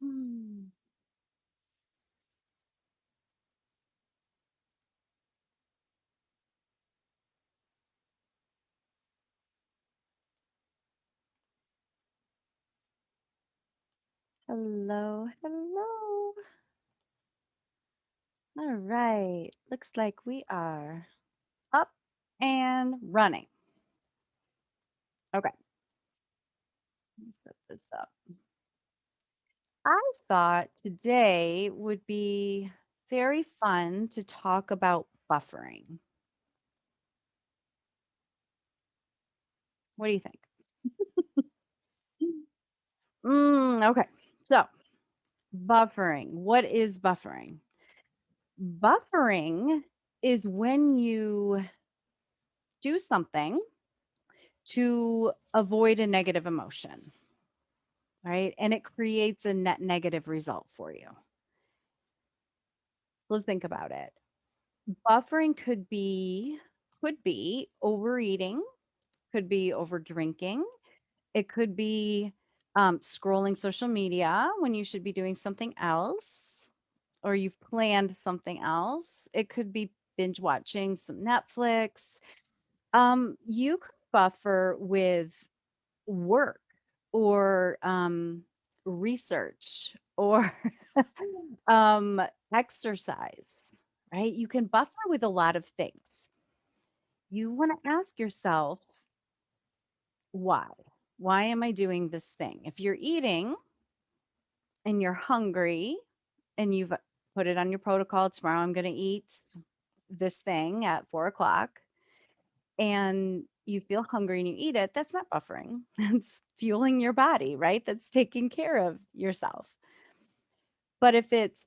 Mm. Hello, hello. All right. Looks like we are up and running. Okay. Let me set this up. I thought today would be very fun to talk about buffering. What do you think? Okay. So, buffering. What is buffering? Buffering is when you do something to avoid a negative emotion, right? And it creates a net negative result for you. Let's think about it. Buffering could be overeating, could be over drinking, it could be scrolling social media when you should be doing something else, or you've planned something else. It could be binge watching some Netflix. You could buffer with work or research or um, exercise, right? You can buffer with a lot of things. You want to ask yourself, why? Why am I doing this thing? If you're eating and you're hungry and you've put it on your protocol, tomorrow I'm going to eat this thing at 4 o'clock, and you feel hungry and you eat it, that's not buffering. That's fueling your body, right? That's taking care of yourself. But if it's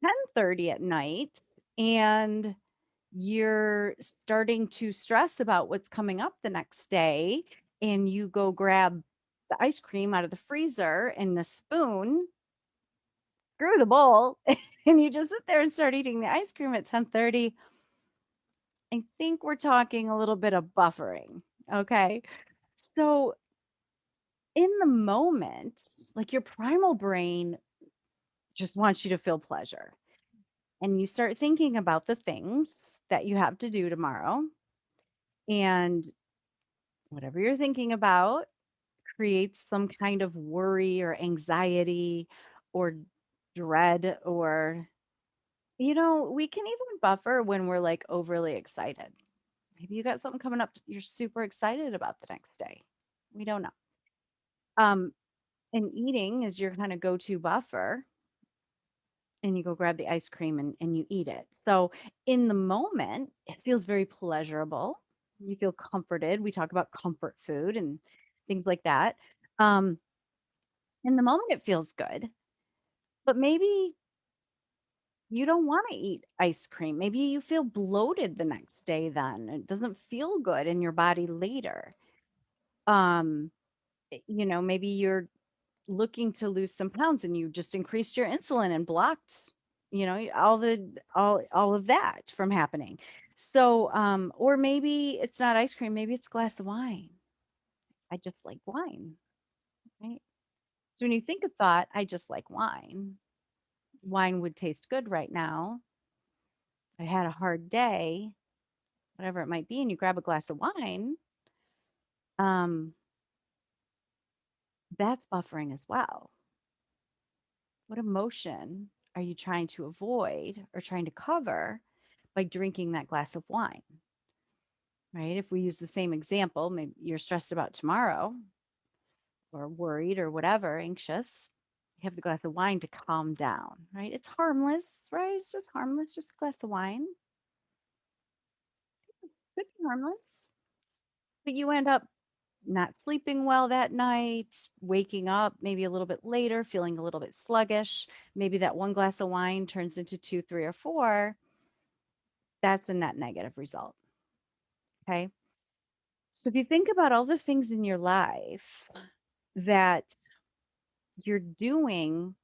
10:30 at night and you're starting to stress about what's coming up the next day and you go grab the ice cream out of the freezer and the spoon, screw the bowl, and you just sit there and start eating the ice cream at 10:30, I think we're talking a little bit of buffering, okay? So, in the moment, like your primal brain just wants you to feel pleasure. And you start thinking about the things that you have to do tomorrow. And whatever you're thinking about creates some kind of worry or anxiety or dread, or, we can even buffer when we're like overly excited. Maybe you got something coming up you're super excited about the next day. We don't know. Um, and eating is your kind of go to buffer, and you go grab the ice cream and you eat it. So in the moment, it feels very pleasurable. You feel comforted. We talk about comfort food and things like that. Um, in the moment, it feels good, but maybe you don't want to eat ice cream. Maybe you feel bloated the next day then. It doesn't feel good in your body later. Um, maybe you're looking to lose some pounds and you just increased your insulin and blocked, all of that from happening. So, or maybe it's not ice cream, maybe it's a glass of wine. I just like wine, right? So when you think of thought, I just like wine. Wine would taste good right now. I had a hard day, whatever it might be, and you grab a glass of wine, um, that's buffering as well. What emotion are you trying to avoid or trying to cover by drinking that glass of wine, right? If we use the same example, maybe you're stressed about tomorrow or worried or whatever, anxious. You have the glass of wine to calm down, right? It's harmless, right? It's just harmless, just a glass of wine. Could be harmless. But you end up not sleeping well that night, waking up maybe a little bit later, feeling a little bit sluggish. Maybe that one glass of wine turns into two, three, or four. That's a net negative result. Okay. So if you think about all the things in your life that you're doing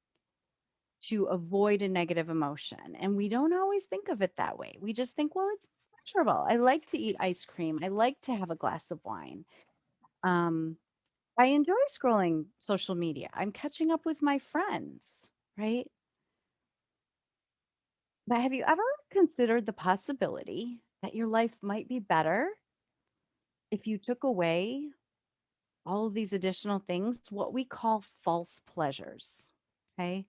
to avoid a negative emotion, and we don't always think of it that way. We just think, well, it's pleasurable. I like to eat ice cream. I like to have a glass of wine. Um, I enjoy scrolling social media. I'm catching up with my friends. right? But have you ever considered the possibility that your life might be better if you took away all of these additional things, what we call false pleasures? Okay.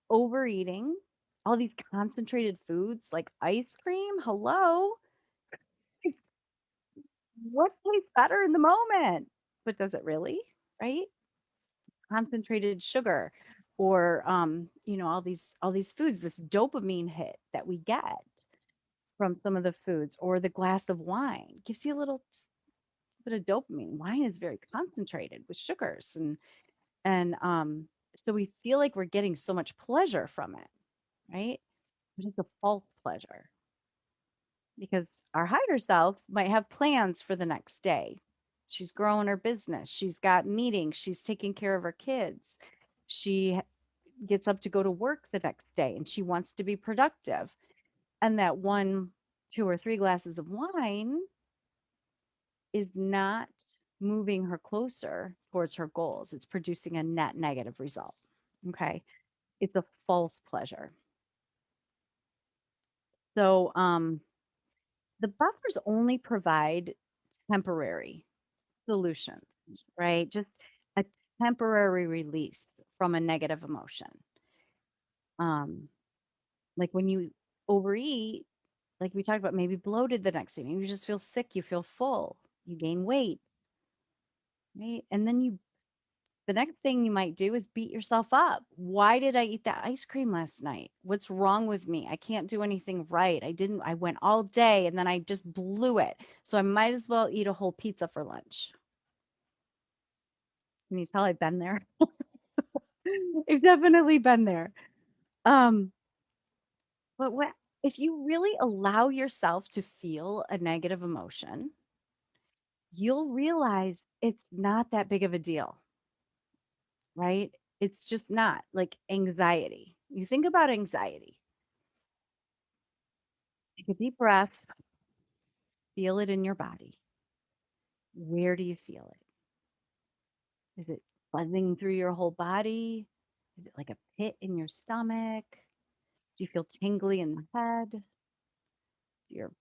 Overeating, all these concentrated foods like ice cream. Hello. What tastes better in the moment? But does it really? Right? Concentrated sugar or all these foods, this dopamine hit that we get from some of the foods or the glass of wine gives you a little just bit of dopamine. Wine is very concentrated with sugars and so we feel like we're getting so much pleasure from it, right? But it's a false pleasure because our higher self might have plans for the next day. She's growing her business. She's got meetings. She's taking care of her kids. She gets up to go to work the next day and she wants to be productive. And that one, two, or three glasses of wine is not moving her closer towards her goals. It's producing a net negative result. Okay. It's a false pleasure. So the buffers only provide temporary solutions, right? Just a temporary release from a negative emotion. Um, like when you overeat, like we talked about, maybe bloated the next day, maybe you just feel sick, you feel full, you gain weight, right? And then the next thing you might do is beat yourself up. Why did I eat that ice cream last night? What's wrong with me? I can't do anything right. I went all day and then I just blew it. So I might as well eat a whole pizza for lunch. Can you tell I've been there? I've definitely been there. Um, but what if you really allow yourself to feel a negative emotion, you'll realize it's not that big of a deal, right? It's just not like anxiety. You think about anxiety. Take a deep breath, feel it in your body. Where do you feel it? Is it buzzing through your whole body? Is it like a pit in your stomach? Do you feel tingly in the head? Do your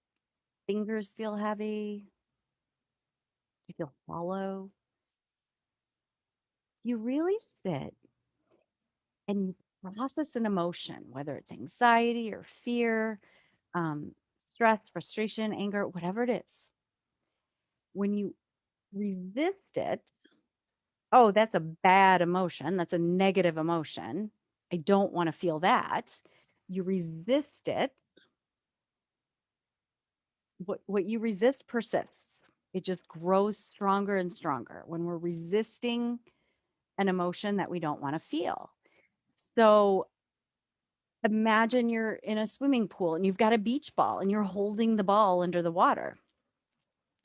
fingers feel heavy? Do you feel hollow? You really sit and you process an emotion, whether it's anxiety or fear, stress, frustration, anger, whatever it is. When you resist it, oh, that's a bad emotion. That's a negative emotion. I don't want to feel that. You resist it. What you resist persists. It just grows stronger and stronger when we're resisting an emotion that we don't want to feel. So imagine you're in a swimming pool and you've got a beach ball and you're holding the ball under the water.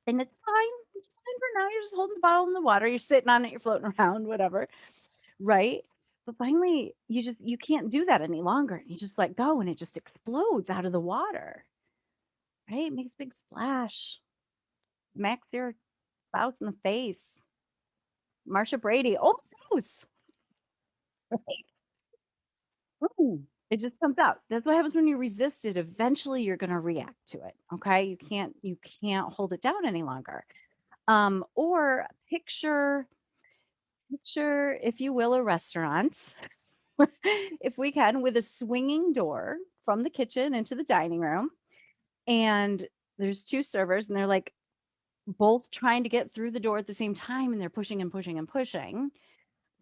And it's fine. It's fine for now. You're just holding the ball in the water. You're sitting on it, you're floating around, whatever. Right? But finally, you can't do that any longer. You just let go and it just explodes out of the water. Right? It makes a big splash. Smacks your spouse in the face. Marsha Brady. Oh, gross. Ooh, it just comes out. That's what happens when you resist it. Eventually you're going to react to it. Okay? You can't hold it down any longer. Or picture, if you will, a restaurant, if we can, with a swinging door from the kitchen into the dining room. And there's two servers, and they're like both trying to get through the door at the same time, and they're pushing and pushing and pushing.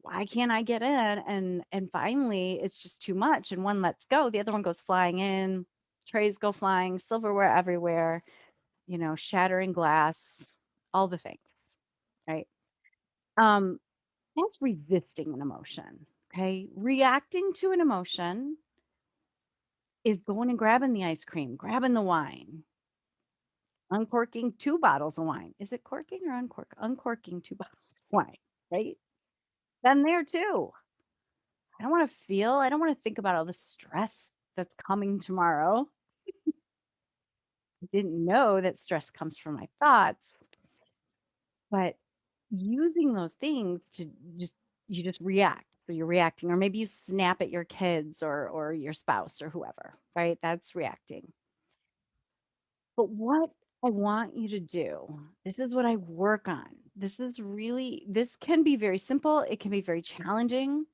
Why can't I get in? And finally, it's just too much, and one lets go, the other one goes flying in. Trays go flying, silverware everywhere, shattering glass, all the things, right? Um, that's resisting an emotion. Okay. Reacting to an emotion is going and grabbing the ice cream, grabbing the wine, uncorking 2 bottles of wine. Is it corking or uncorking 2 bottles of wine, right? Been there too. I don't wanna think about all the stress that's coming tomorrow. I didn't know that stress comes from my thoughts, but using those things to just you just react. So you're reacting, or maybe you snap at your kids or your spouse or whoever, right? That's reacting. But what I want you to do, this is what I work on. This can be very simple. It can be very challenging.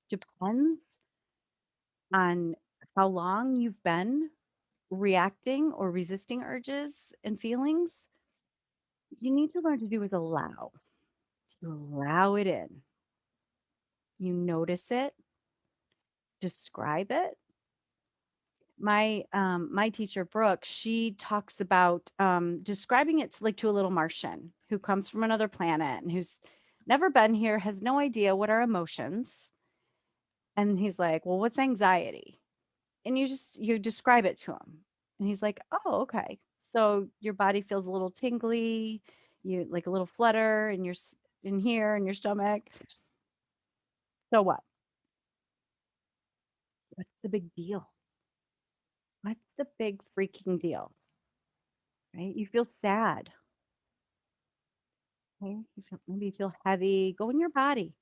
Depends on how long you've been reacting or resisting urges and feelings. You need to learn to do is allow. You allow it in. You notice it, describe it. My teacher Brooke, she talks about describing it to, like, to a little Martian who comes from another planet and who's never been here, has no idea what are emotions. And he's like, "Well, what's anxiety?" And you describe it to him. And he's like, "Oh, okay. So your body feels a little tingly, you like a little flutter in in here in your stomach. So what? What's the big deal? What's the big freaking deal?" Right? You feel sad. Okay. Maybe you feel heavy. Go in your body.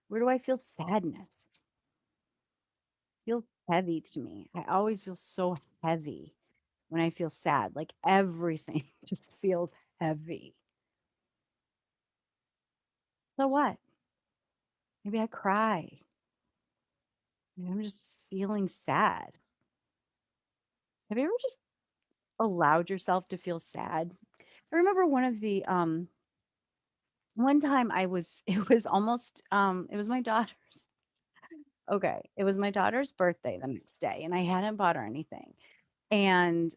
Where do I feel sadness? Feels heavy to me. I always feel so heavy when I feel sad. Like everything just feels heavy. So what? Maybe I cry. Maybe I'm just feeling sad. Have you ever just allowed yourself to feel sad? I remember one time I was it was almost it was my daughter's. Okay. It was my daughter's birthday the next day and I hadn't bought her anything. And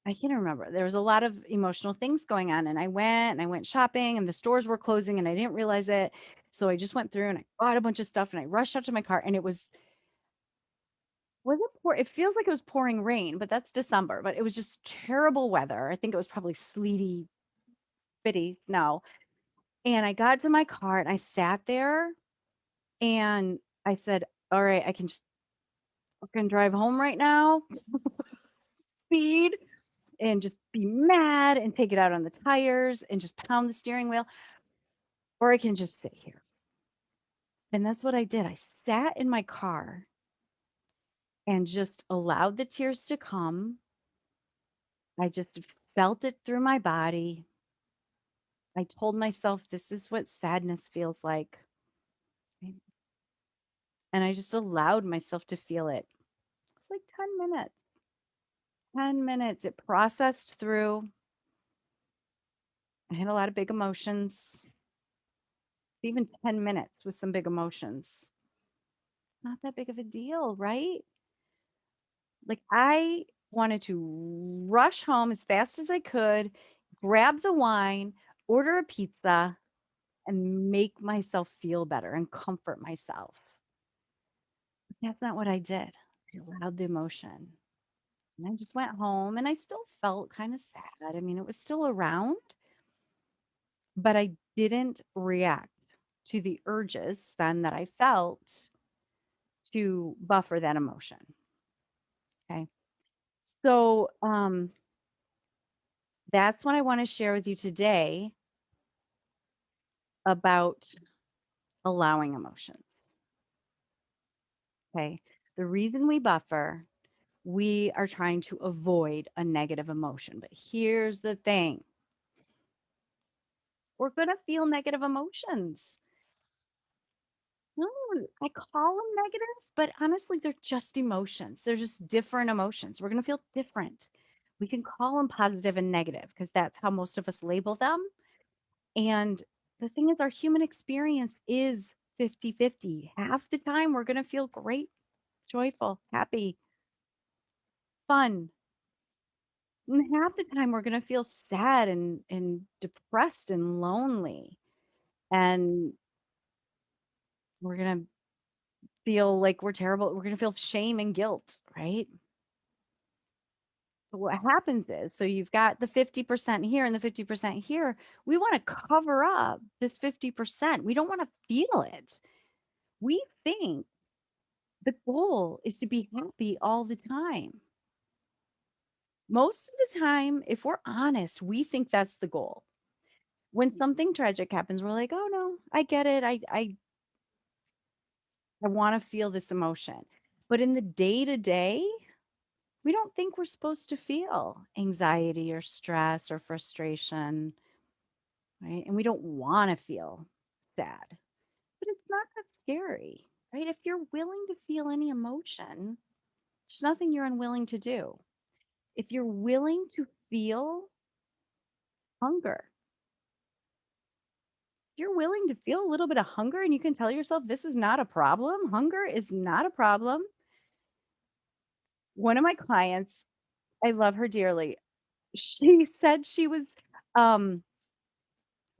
I can't remember. There was a lot of emotional things going on, and I went shopping, and the stores were closing, and I didn't realize it. So I just went through and I bought a bunch of stuff, and I rushed out to my car, and wasn't pour. It feels like it was pouring rain, but that's December. But it was just terrible weather. I think it was probably sleety, bitty snow. And I got to my car, and I sat there, and I said, "All right, I can just fucking drive home right now, speed, and just be mad and take it out on the tires and just pound the steering wheel, or I can just sit here." And that's what I did. I sat in my car and just allowed the tears to come. I just felt it through my body. I told myself, this is what sadness feels like. And I just allowed myself to feel it. It's like 10 minutes. 10 minutes. It processed through. I had a lot of big emotions. Even 10 minutes with some big emotions. Not that big of a deal, right? Like, I wanted to rush home as fast as I could, grab the wine, order a pizza, and make myself feel better and comfort myself. But that's not what I did. I allowed the emotion. And I just went home and I still felt kind of sad. I mean, it was still around, but I didn't react to the urges then that I felt to buffer that emotion. Okay. So, that's what I want to share with you today about allowing emotions. Okay. The reason we buffer, we are trying to avoid a negative emotion. But here's the thing, we're going to feel negative emotions. No, I call them negative, but honestly, they're just emotions. They're just different emotions. We're going to feel different. We can call them positive and negative because that's how most of us label them. And the thing is, our human experience is 50-50. Half the time, we're going to feel great, joyful, happy, fun. And half the time, we're going to feel sad and depressed and lonely. And we're going to feel like we're terrible. We're going to feel shame and guilt, right? But what happens is, so you've got the 50% here and the 50% here. We want to cover up this 50%. We don't want to feel it. We think the goal is to be happy all the time. Most of the time, if we're honest, we think that's the goal. When something tragic happens, we're like, "Oh no, I get it. I I want to feel this emotion. But in the day to day, we don't think we're supposed to feel anxiety or stress or frustration, right? And we don't want to feel sad, but it's not that scary, right? If you're willing to feel any emotion, there's nothing you're unwilling to do. If you're willing to feel hunger, you're willing to feel a little bit of hunger and you can tell yourself this is not a problem. Hunger is not a problem. One of my clients, I love her dearly. She said um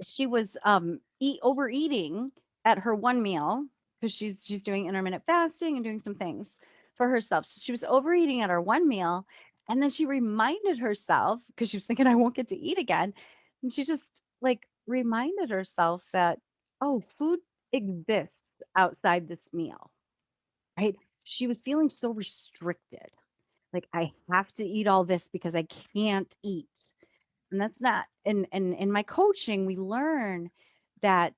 she was overeating at her one meal because she's doing intermittent fasting and doing some things for herself. So she was overeating at her one meal and then she reminded herself because she was thinking I won't get to eat again and she just like reminded herself that oh, food exists outside this meal, right? She was feeling so restricted. Like I have to eat all this because I can't eat. And that's not and in my coaching, we learn that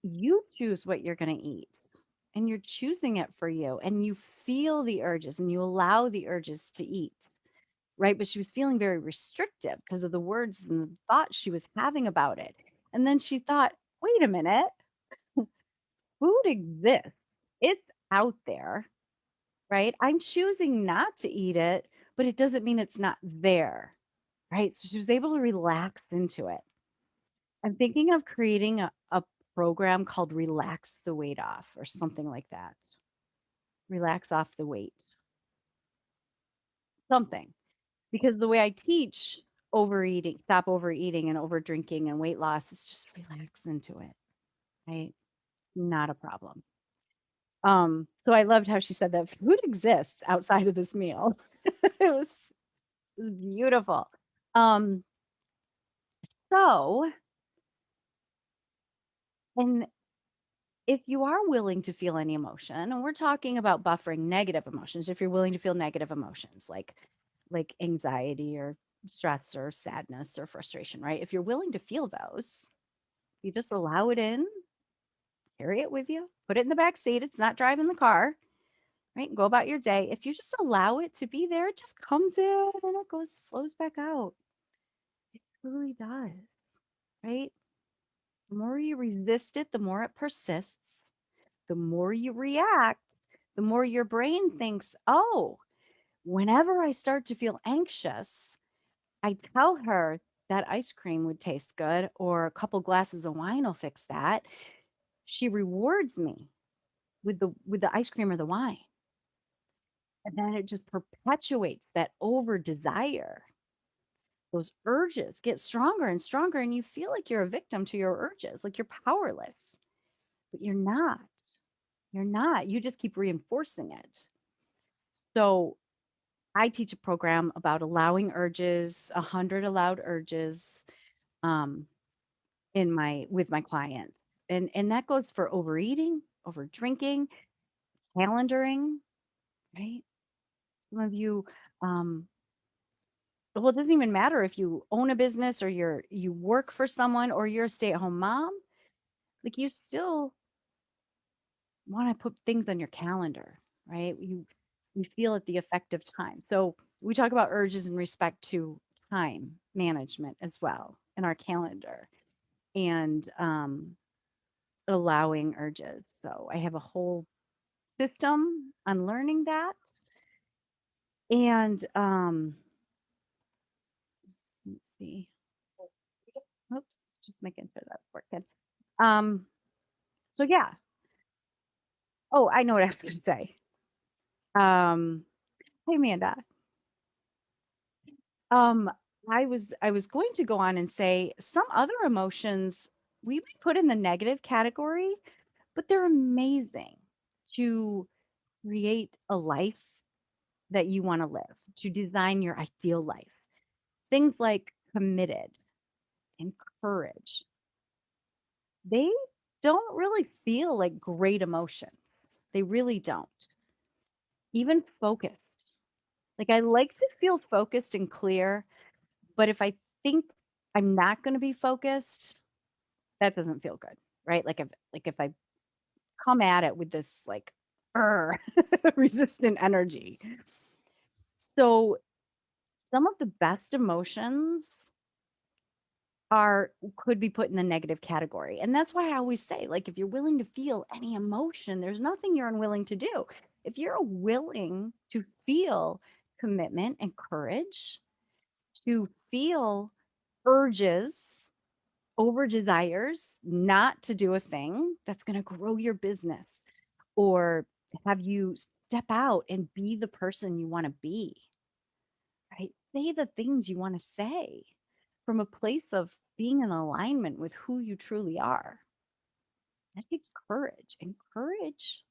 you choose what you're going to eat and you're choosing it for you and you feel the urges and you allow the urges to eat, right? But she was feeling very restrictive because of the words and the thoughts she was having about it. And then she thought, wait a minute, food exists. It's out there, right? I'm choosing not to eat it, but it doesn't mean it's not there, right? So she was able to relax into it. I'm thinking of creating a program called Relax the Weight Off or something like that. Relax off the weight, something. Because the way I teach overeating, stop overeating and over drinking and weight loss is just relax into it, right? Not a problem. So I loved how she said that food exists outside of this meal. It was beautiful. Um, so, and if you are willing to feel any emotion, and we're talking about buffering negative emotions, if you're willing to feel negative emotions like anxiety or stress or sadness or frustration, right? If you're willing to feel those, you just allow it in, carry it with you, put it in the back seat. It's not driving the car, right? And go about your day. If you just allow it to be there, it just comes in and it flows back out. It really does, right? The more you resist it, the more it persists. The more you react, the more your brain thinks, oh, whenever I start to feel anxious, I tell her that ice cream would taste good or a couple glasses of wine will fix that. She rewards me with the ice cream or the wine. And then it just perpetuates that over desire. Those urges get stronger and stronger, and you feel like you're a victim to your urges, like you're powerless, but you're not. You're not. You just keep reinforcing it. So I teach a program about allowing urges, 100 allowed urges, um, in my with my clients. And that goes for overeating, over drinking, calendaring, right? Some of you, um, well, it doesn't even matter if you own a business or you work for someone or you're a stay-at-home mom, like you still want to put things on your calendar, right? You feel it the effect of time. So we talk about urges in respect to time management as well in our calendar and allowing urges. So I have a whole system on learning that. And let's see. Oops, just making sure that's working. Um, so yeah. Oh, I know what I was gonna say. Um, hey Amanda. Um, I was going to go on and say some other emotions we would put in the negative category, but they're amazing to create a life that you want to live, to design your ideal life. Things like committed and courage, they don't really feel like great emotions. They really don't. Even focused. Like I like to feel focused and clear, but if I think I'm not going to be focused, that doesn't feel good, right? Like if I come at it with this like "Arr," resistant energy. So some of the best emotions are could be put in the negative category. And that's why I always say, like, if you're willing to feel any emotion, there's nothing you're unwilling to do. If you're willing to feel commitment and courage, to feel urges over desires not to do a thing that's going to grow your business or have you step out and be the person you want to be, right? Say the things you want to say from a place of being in alignment with who you truly are. That takes courage, and courage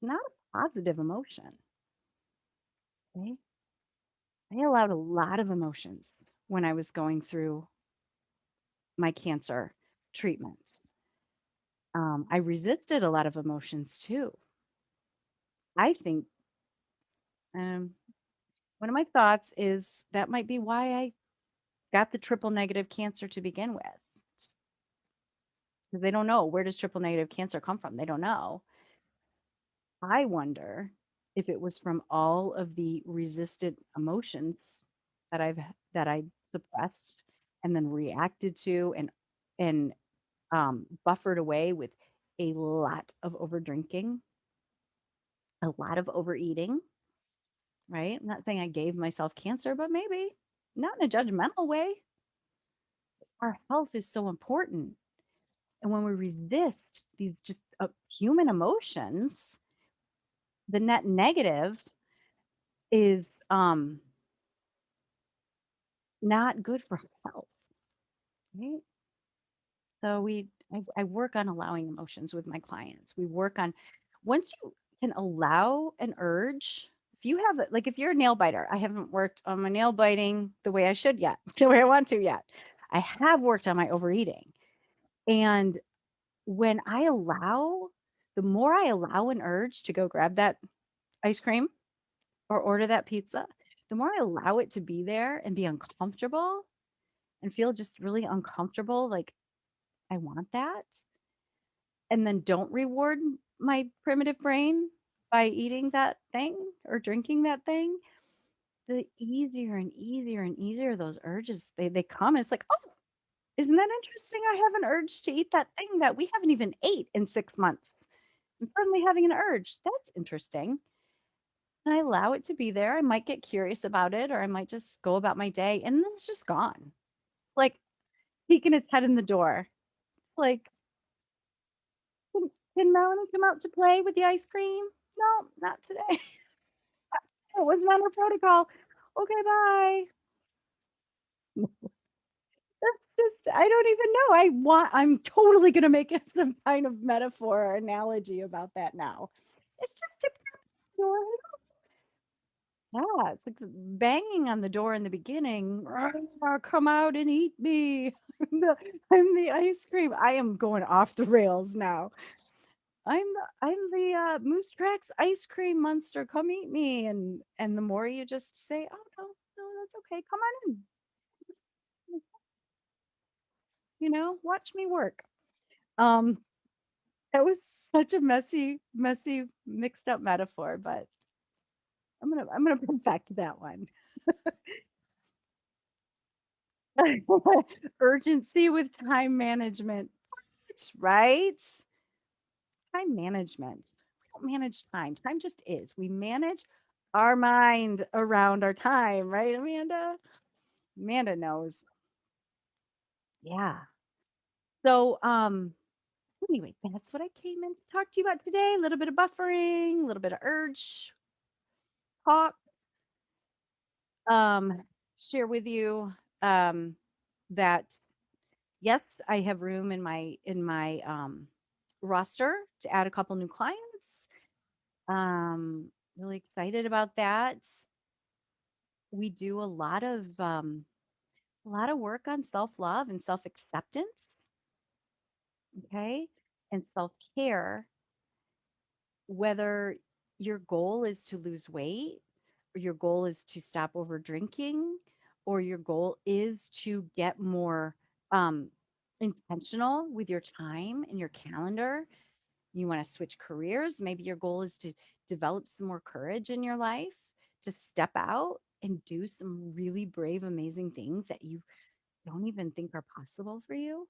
is not a positive emotion. Okay? I allowed a lot of emotions when I was going through my cancer treatments. I resisted a lot of emotions too. I think um, one of my thoughts is that might be why I got the triple negative cancer to begin with. Because they don't know, where does triple negative cancer come from? They don't know. I wonder if it was from all of the resistant emotions that I suppressed and then reacted to and buffered away with a lot of over drinking, a lot of overeating, right? I'm not saying I gave myself cancer, but maybe not in a judgmental way. Our health is so important. And when we resist these just human emotions, the net negative is not good for health, right? So I work on allowing emotions with my clients. We work on once you can allow an urge. If you have like if you're a nail biter, I haven't worked on my nail biting the way I should yet, the way I want to yet. I have worked on my overeating. And when I allow, the more I allow an urge to go grab that ice cream or order that pizza, the more I allow it to be there and be uncomfortable and feel just really uncomfortable, like I want that, and then don't reward my primitive brain by eating that thing or drinking that thing, the easier and easier and easier those urges they come. It's like, oh, isn't that interesting? I have an urge to eat that thing that we haven't even ate in 6 months. I'm suddenly having an urge. That's interesting. And I allow it to be there. I might get curious about it, or I might just go about my day, and then it's just gone. Like peeking its head in the door. Like, can Melanie come out to play with the ice cream? No, not today. It wasn't on her protocol. Okay, bye. That's just, I don't even know. I'm totally going to make it some kind of metaphor or analogy about that now. It's just a door. Yeah, it's like banging on the door in the beginning. "Arr, come out and eat me. I'm the ice cream. I am going off the rails now. I'm the Moose Tracks ice cream monster. Come eat me. And the more you just say, oh no, no, that's okay. Come on in. Watch me work. Um, that was such a messy, mixed up metaphor, but I'm gonna perfect that one. Urgency with time management. It's right. Time management. We don't manage time. Time just is. We manage our mind around our time, right, Amanda? Amanda knows. Yeah. So, anyway, that's what I came in to talk to you about today. A little bit of buffering, a little bit of urge talk. Um, share with you that yes, I have room in my roster to add a couple new clients. Really excited about that. We do a lot of work on self-love and self-acceptance, okay? And self-care, whether your goal is to lose weight or your goal is to stop over drinking or your goal is to get more um intentional with your time and your calendar, You want to switch careers. Maybe your goal is to develop some more courage in your life, to step out and do some really brave, amazing things that you don't even think are possible for you.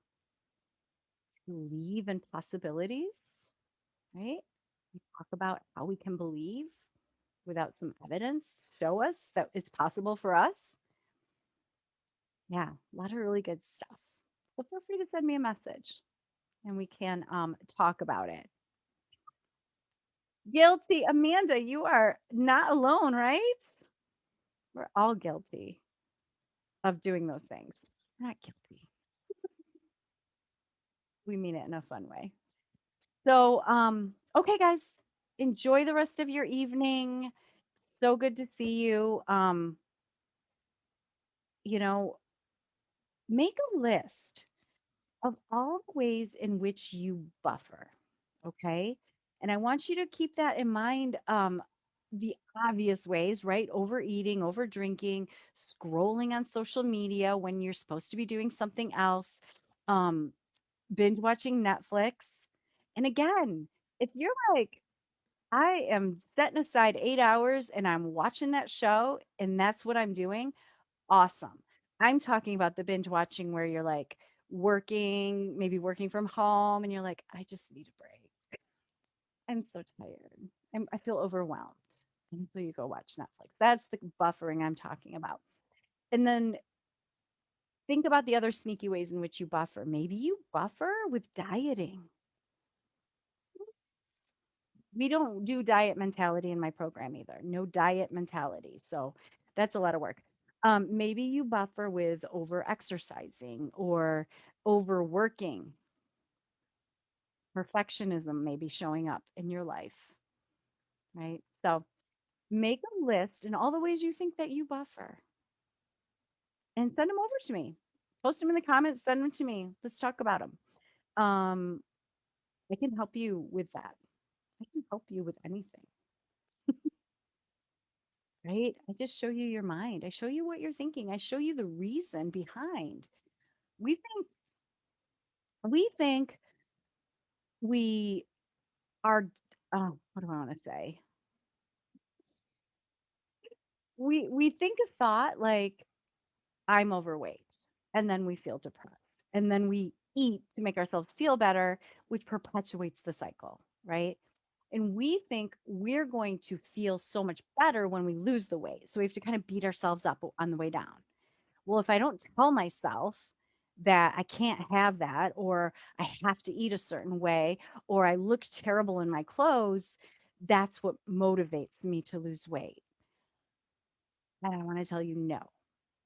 Believe in possibilities, right? We talk about how we can believe without some evidence, show us that it's possible for us. Yeah, a lot of really good stuff. So feel free to send me a message and we can talk about it. Guilty. Amanda, you are not alone, right? We're all guilty of doing those things. We're not guilty. We mean it in a fun way. So, okay, guys, enjoy the rest of your evening. So good to see you. You know, make a list of all the ways in which you buffer. Okay. And I want you to keep that in mind. The obvious ways, right? Overeating, over drinking, scrolling on social media when you're supposed to be doing something else, um, binge watching Netflix. And again, if you're like, I am setting aside 8 hours and I'm watching that show and that's what I'm doing, awesome. I'm talking about the binge watching where you're like working, maybe working from home, and you're like, I just need a break. I'm so tired. I feel overwhelmed. And so you go watch Netflix. That's the buffering I'm talking about. And then think about the other sneaky ways in which you buffer. Maybe you buffer with dieting. We don't do diet mentality in my program either. No diet mentality. So that's a lot of work. Maybe you buffer with over exercising or overworking. Perfectionism may be showing up in your life, right? So make a list in all the ways you think that you buffer and send them over to me. Post them in the comments, send them to me. Let's talk about them. Um, I can help you with that. I can help you with anything. Right? I just show you your mind. I show you what you're thinking. I show you the reason behind. We think we are what do I want to say? We think a thought like I'm overweight and then we feel depressed. And then we eat to make ourselves feel better, which perpetuates the cycle, right? And we think we're going to feel so much better when we lose the weight. So we have to kind of beat ourselves up on the way down. Well, if I don't tell myself that I can't have that, or I have to eat a certain way, or I look terrible in my clothes, that's what motivates me to lose weight. And I want to tell you no.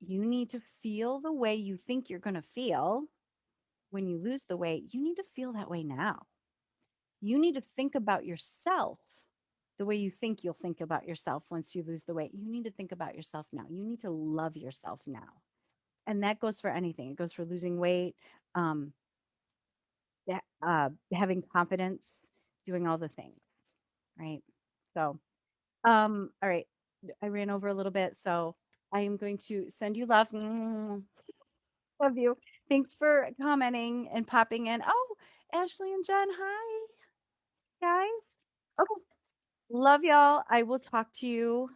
You need to feel the way you think you're going to feel when you lose the weight. You need to feel that way now. You need to think about yourself the way you think you'll think about yourself once you lose the weight. You need to think about yourself now. You need to love yourself now. And that goes for anything. It goes for losing weight, um, having confidence, doing all the things, right? So, all right. I ran over a little bit, so I am going to send you love. Love you. Thanks for commenting and popping in. Oh, Ashley and Jen, hi, guys. Okay. Love y'all. I will talk to you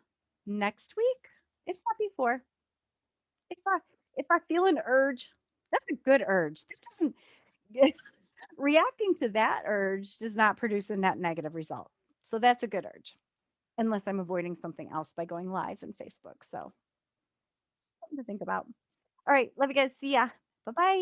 next week, if not before. If I if I feel an urge, that's a good urge. That doesn't reacting to that urge does not produce a net negative result. So that's a good urge, unless I'm avoiding something else by going live in Facebook. So something to think about. All right. Love you guys. See ya. Bye bye.